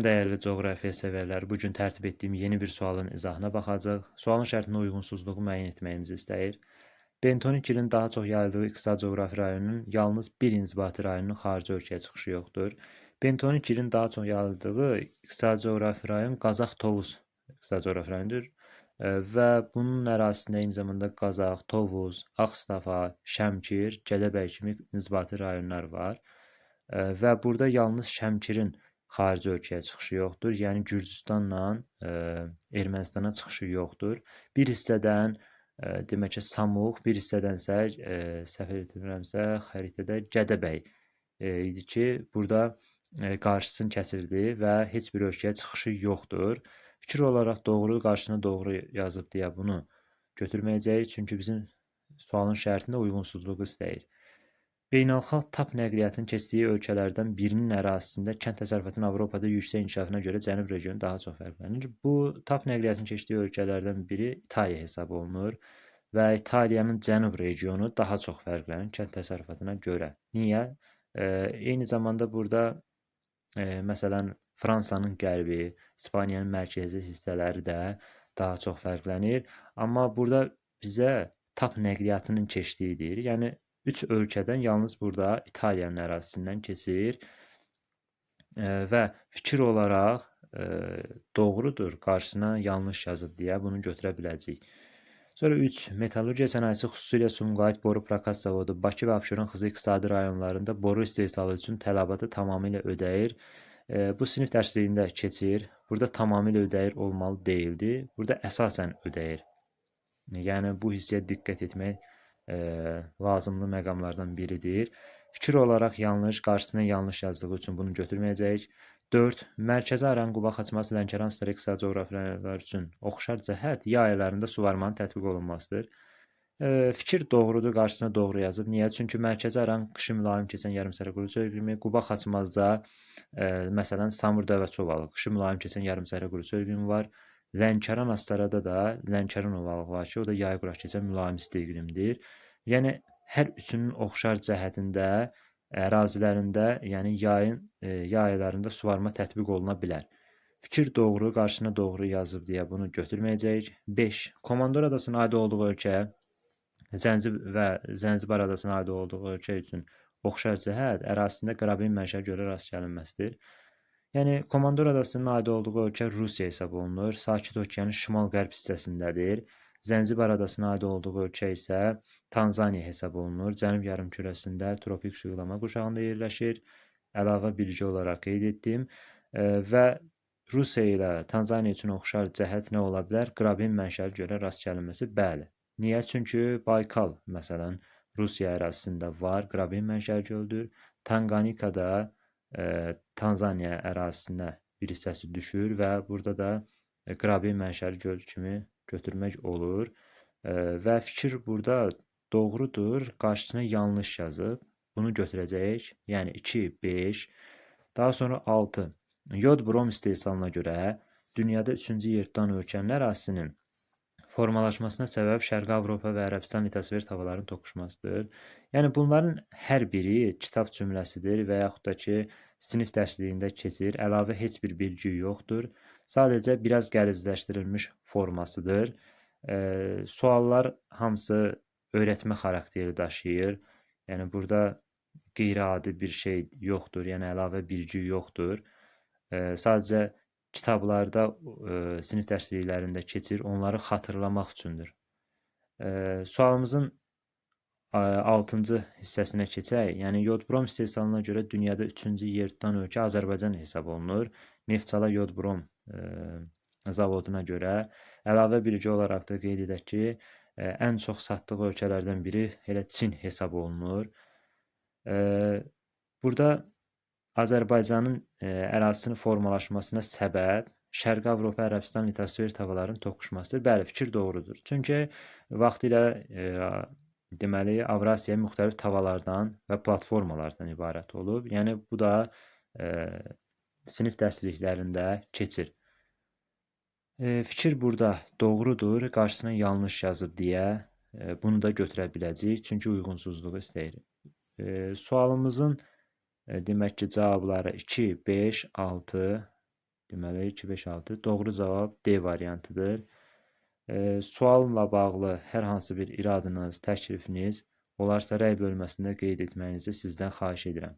Dəyərli coğrafiya sevərləri, bugün tərtib etdiyim yeni bir sualın izahına baxacaq. Sualın şərtində uyğunsuzluğu müəyyən etməyimizi istəyir. Bentonik ilin daha çox yayıldığı iqtisadi coğrafi rayonun yalnız bir inzibati rayonunun xarici ölkəyə çıxışı yoxdur. Bentonik ilin daha çox yayıldığı iqtisadi coğrafi rayon Qazax Tovuz iqtisadi coğrafi rayonudur. Və bunun ərazisində eyni zamanda Qazax, Tovuz, Ağstafa, Şəmkir, Gədəbəy kimi inzibati rayonlar var. Və burada yalnız Şəmkirin xarici ölkəyə çıxışı yoxdur. Yəni Gürcüstanla Ermənistana çıxışı yoxdur. Bir hissədən demək ki, Samux, bir hissədənsə səhv etmirəmsə xəritədə Gədəbəy idi ki, burada qarşısını kəsildi və heç bir ölkəyə çıxışı yoxdur. Fikir olaraq doğru, qarşısına doğru yazıb deyə bunu götürməyəcəyik, çünki bizim sualın şərtində uyğunsuzluğu istəyir. Beynəlxalq TAP nəqliyyatının keçdiyi ölkələrdən birinin ərazisində kənd təsərrüfatının Avropada yüksək inkişafına görə Cənub regionu daha çox fərqlənir. Bu TAP nəqliyyatının keçdiyi ölkələrdən biri İtaliya hesab olunur və İtaliyanın Cənub regionu daha çox fərqlənir kənd təsərrüfatına görə. Niyə? Eyni zamanda burada məsələn Fransanın qərbi, İspaniyanın mərkəzi hissələri də daha çox fərqlənir. Amma burada bizə TAP nəqliyyatının keçdiyi deyir. Yəni 3 ölkədən yalnız burada İtaliyanın ərazisindən keçir və fikir olaraq doğrudur, qarşısına yanlış yazıb deyə bunu götürə biləcəyik. Sonra 3. Metallurgiya sənayesi xüsusilə Sumqayıt boru prokas zavodu Bakı və Abşeron xızı iqtisadi rayonlarında boru istehsalı üçün tələbatı tamamilə ödəyir. Bu sinif dərsliyində keçir. Burada tamamilə ödəyir olmalı deyildi. Burada əsasən ödəyir. Yəni bu hissəyə diqqət etmək lazımlı məqamlardan biridir. Fikir olaraq yanlış, qarşısına yanlış yazdığı üçün bunu götürməyəcəyik. 4. Mərkəzi Aranquba, Xaçmaz, Lənkəran, Astara iqtisadi coğrafi rayonlar üçün oxşar cəhət yay aylarında suvarmanın tətbiq olunmasıdır. Fikir doğrudur, qarşısına doğru yazıb. Niyə? Çünki Mərkəzi Aran qışı mülayim keçən yarımsərə qurusu iqlimi, Quba Xaçmazda məsələn Samurda və Çovalı qışı mülayim keçən yarımsərə qurusu iqlimi var. Lənkəran Astarada da Lənkəran ovalığı var ki, o da yay quraq keçən mülayim isti iqlimdir. Yəni hər üçünün oxşar cəhətində ərazilərində, yəni yay aylarında suvarma tətbiq oluna bilər. Fikir doğru, qarşısına doğru yazıb deyə bunu götürməyəcəyik. 5. Komandor adasına aid olduğu ölkə Zənzibar adasına aid olduğu ölkə üçün oxşar cəhət ərazisində qrabin mənşəyə görə rast gəlinməsidir. Yəni Komandor adasının aid olduğu ölkə Rusiya hesab olunur. Sakit Okeanın şimal-qərb hissəsindədir. Zənzibar adasına aid olduğu ölkə isə Tanzaniya hesab olunur. Cənub yarımkürəsində tropik şığlama qurşağında yerləşir. Əlavə bilgi olaraq qeyd etdim. Və Rusiya ilə Tanzaniya üçün oxşar cəhət nə ola bilər? Qrabin mənşəli gölə rast gəlinməsi. Bəli. Niyə? Çünki Baykal məsələn Rusiya ərazisində var. Qrabin mənşəli göldür. Tanqanikada Tanzaniya ərazisinə bir hissəsi düşür və burada da qrabin mənşəli göl kimi götürmək olur. Və fikir burada doğrudur, qarşısına yanlış yazıb. Bunu götürəcəyik. Yəni 2, 5. Daha sonra 6. Yod brom istehsalına görə dünyada 3-cü yer tutan ölkənin ərazisinin formalaşmasına səbəb Şərqi Avropa və Ərəbistan litosfer havaların toqquşmasıdır. Yəni bunların hər biri kitab cümləsidir və yaxud da ki, sinif dərsliyində keçir. Əlavə heç bir bilgi yoxdur. Sadəcə biraz qəlizləşdirilmiş formasıdır. Suallar hamısı öyrətmə xarakteri daşıyır. Yəni burada qeyri-adi bir şey yoxdur, yəni əlavə bilgi yoxdur. Sadəcə kitablarda, sinif dərsliklərində keçir, onları xatırlamaq üçündür. Sualımızın 6-cı hissəsinə keçək. Yəni yod-brom istehsalına görə dünyada 3-cü yer tutan ölkə Azərbaycan hesab olunur. Neftçala yod-brom zavoduna görə əlavə bilgi olaraq da qeyd edək ki, ən çox satdığı ölkələrdən biri elə Çin hesab olunur. Burada Azərbaycanın ərazisinin formalaşmasına səbəb Şərqi Avropa, Ərəbistan litosfer havaların toqquşmasıdır. Bəli, fikir doğrudur. Çünki vaxtilə deməli Avrasiya müxtəlif havalardan və platformalardan ibarət olub. Yəni bu da sinif dərsliklərində keçir. Fikir burada doğrudur, qarşısına yanlış yazıb deyə bunu da götürə biləcəyik, çünki uyğunsuzluğu istəyirik. Sualımızın demək ki, cavabları 2, 5, 6 Deməli 2, 5, 6. Doğru cavab D variantıdır. Sualla bağlı hər hansı bir iradınız, təklifiniz olarsa rəy bölməsində qeyd etməyinizi sizdən xahiş edirəm.